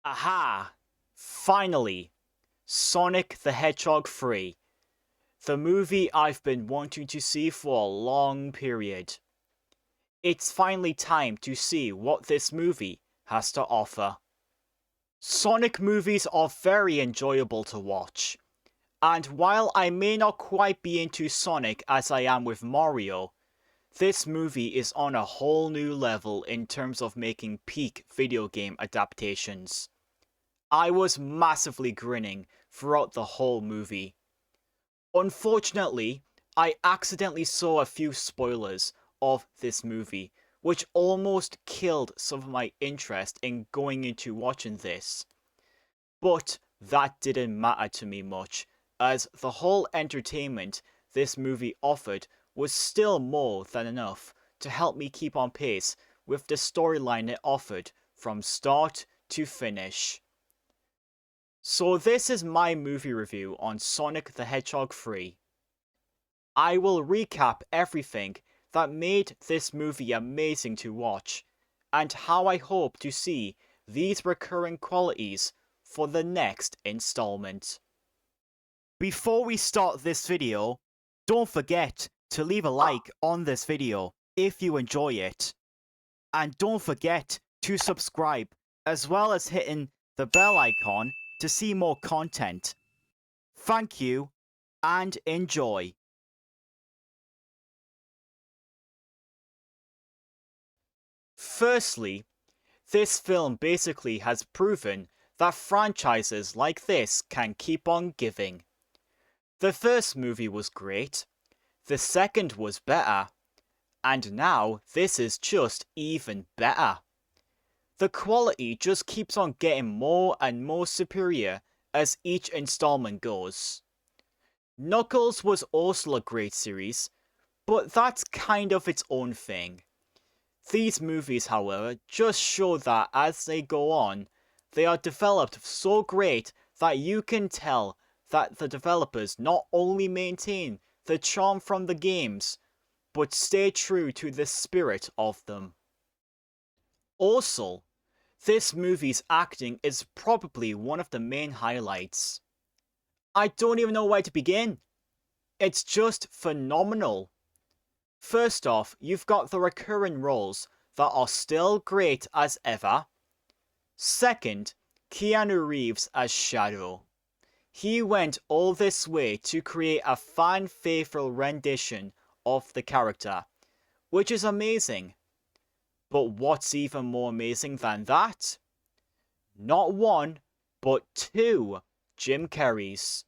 Aha! Finally! Sonic the Hedgehog 3. The movie I've been wanting to see for a long period. It's finally time to see what this movie has to offer. Sonic movies are very enjoyable to watch. And while I may not quite be into Sonic as I am with Mario, this movie is on a whole new level in terms of making peak video game adaptations. I was massively grinning throughout the whole movie. Unfortunately, I accidentally saw a few spoilers of this movie, which almost killed some of my interest in going into watching this. But that didn't matter to me much, as the whole entertainment this movie offered was still more than enough to help me keep on pace with the storyline it offered from start to finish. So this is my movie review on Sonic the Hedgehog 3. I will recap everything that made this movie amazing to watch, and how I hope to see these recurring qualities for the next installment. Before we start this video, don't forget to leave a like on this video if you enjoy it. And don't forget to subscribe, as well as hitting the bell icon to see more content. Thank you, and enjoy. Firstly, this film basically has proven that franchises like this can keep on giving. The first movie was great, the second was better, and now this is just even better. The quality just keeps on getting more and more superior as each installment goes. Knuckles was also a great series, but that's kind of its own thing. These movies, however, just show that as they go on, they are developed so great that you can tell that the developers not only maintain the charm from the games, but stay true to the spirit of them. Also, this movie's acting is probably one of the main highlights. I don't even know where to begin. It's just phenomenal. First off, you've got the recurring roles that are still great as ever. Second, Keanu Reeves as Shadow. He went all this way to create a fan-faithful rendition of the character, which is amazing. But what's even more amazing than that? Not one, but two Jim Carreys,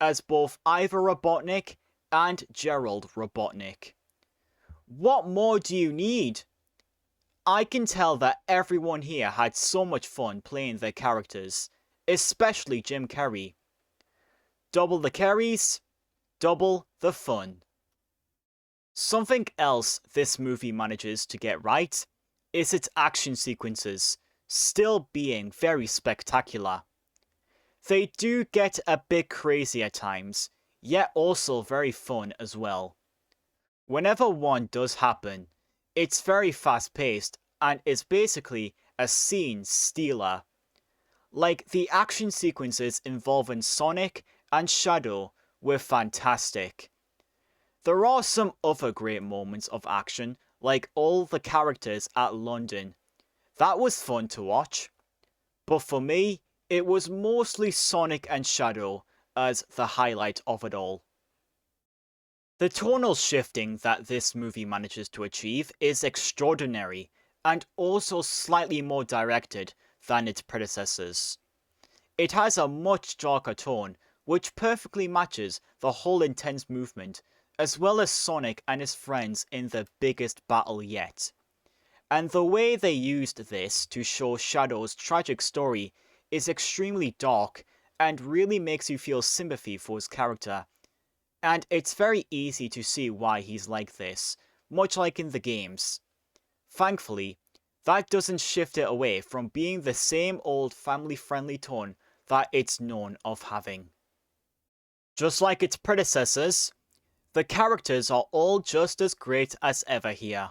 as both Ivor Robotnik and Gerald Robotnik. What more do you need? I can tell that everyone here had so much fun playing their characters, especially Jim Carrey. Double the Carreys, double the fun. Something else this movie manages to get right is its action sequences, still being very spectacular. They do get a bit crazy at times, yet also very fun as well. Whenever one does happen, it's very fast paced and is basically a scene stealer. Like the action sequences involving Sonic and Shadow were fantastic. There are some other great moments of action, like all the characters at London. That was fun to watch. But for me, it was mostly Sonic and Shadow as the highlight of it all. The tonal shifting that this movie manages to achieve is extraordinary, and also slightly more directed than its predecessors. It has a much darker tone, which perfectly matches the whole intense movement, as well as Sonic and his friends in the biggest battle yet. And the way they used this to show Shadow's tragic story is extremely dark and really makes you feel sympathy for his character. And it's very easy to see why he's like this, much like in the games. Thankfully, that doesn't shift it away from being the same old family-friendly tone that it's known of having. Just like its predecessors, the characters are all just as great as ever here.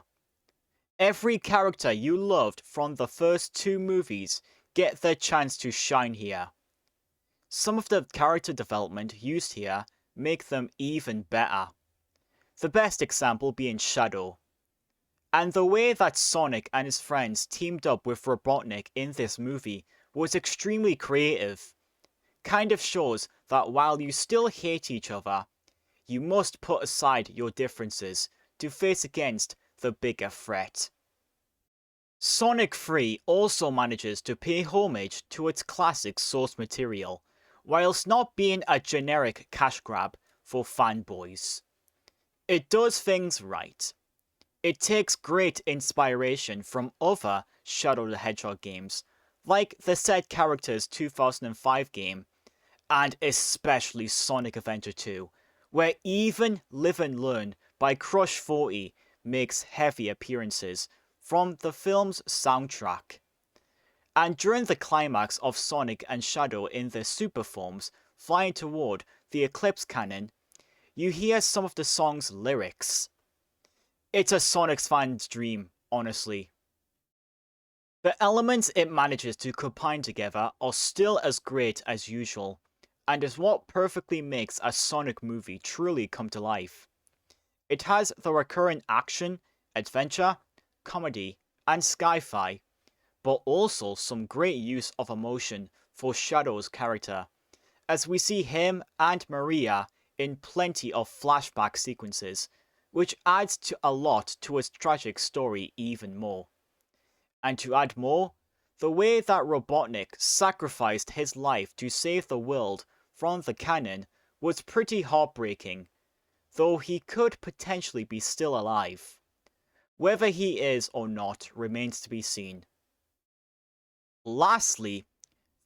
Every character you loved from the first two movies get their chance to shine here. Some of the character development used here make them even better. The best example being Shadow. And the way that Sonic and his friends teamed up with Robotnik in this movie was extremely creative. Kind of shows that while you still hate each other, you must put aside your differences to face against the bigger threat. Sonic 3 also manages to pay homage to its classic source material, whilst not being a generic cash grab for fanboys. It does things right. It takes great inspiration from other Shadow the Hedgehog games, like the said character's 2005 game, and especially Sonic Adventure 2, where even Live and Learn by Crush 40 makes heavy appearances from the film's soundtrack. And during the climax of Sonic and Shadow in their super forms flying toward the Eclipse Cannon, you hear some of the song's lyrics. It's a Sonic fan's dream, honestly. The elements it manages to combine together are still as great as usual, and is what perfectly makes a Sonic movie truly come to life. It has the recurrent action, adventure, comedy, and sci-fi, but also some great use of emotion for Shadow's character, as we see him and Maria in plenty of flashback sequences, which adds to a lot to its tragic story even more. And to add more, the way that Robotnik sacrificed his life to save the world from the cannon was pretty heartbreaking, though he could potentially be still alive. Whether he is or not remains to be seen. Lastly,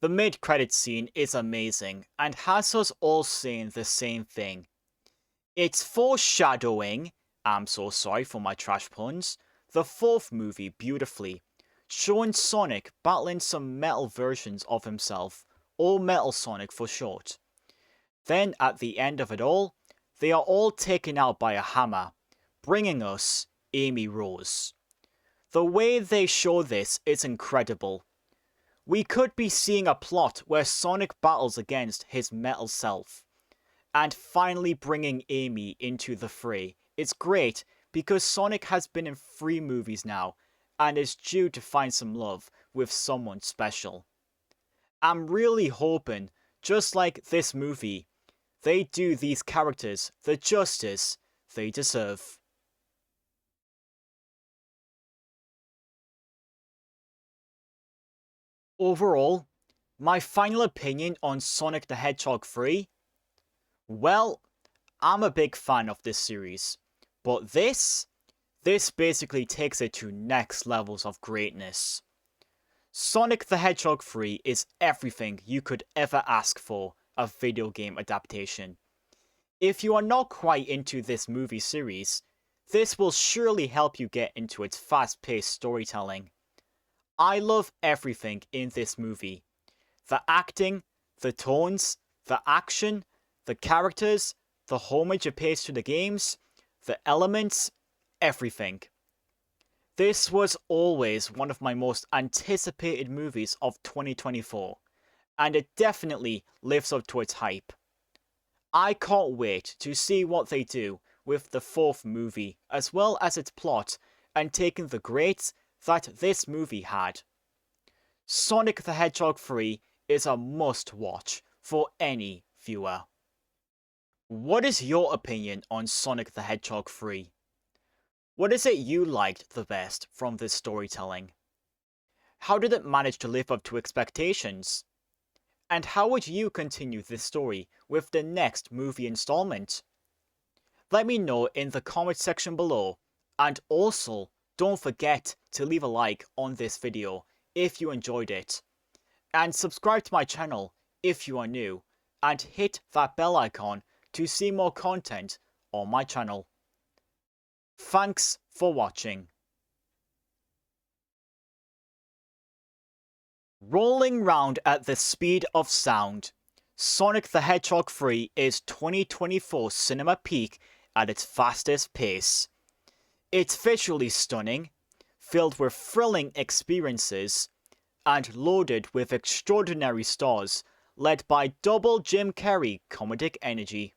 the mid-credit scene is amazing and has us all saying the same thing. It's foreshadowing, I'm so sorry for my trash puns, the fourth movie beautifully, showing Sonic battling some metal versions of himself, or Metal Sonic for short. Then at the end of it all, they are all taken out by a hammer, bringing us Amy Rose. The way they show this is incredible. We could be seeing a plot where Sonic battles against his metal self, and finally bringing Amy into the fray. It's great because Sonic has been in 3 movies now, and is due to find some love with someone special. I'm really hoping, just like this movie, they do these characters the justice they deserve. Overall, my final opinion on Sonic the Hedgehog 3? Well, I'm a big fan of this series, but this basically takes it to next levels of greatness. Sonic the Hedgehog 3 is everything you could ever ask for a video game adaptation. If you are not quite into this movie series, this will surely help you get into its fast-paced storytelling. I love everything in this movie. The acting, the tones, the action, the characters, the homage it pays to the games, the elements, everything. This was always one of my most anticipated movies of 2024, and it definitely lives up to its hype. I can't wait to see what they do with the 4th movie, as well as its plot, and taking the greats that this movie had. Sonic the Hedgehog 3 is a must-watch for any viewer. What is your opinion on Sonic the Hedgehog 3? What is it you liked the best from this storytelling? How did it manage to live up to expectations? And how would you continue this story with the next movie installment? Let me know in the comment section below, and also don't forget to leave a like on this video if you enjoyed it, and subscribe to my channel if you are new, and hit that bell icon to see more content on my channel. Thanks for watching. Rolling round at the speed of sound, Sonic the Hedgehog 3 is 2024 cinema peak at its fastest pace. It's visually stunning, filled with thrilling experiences, and loaded with extraordinary stars, led by double Jim Carrey comedic energy.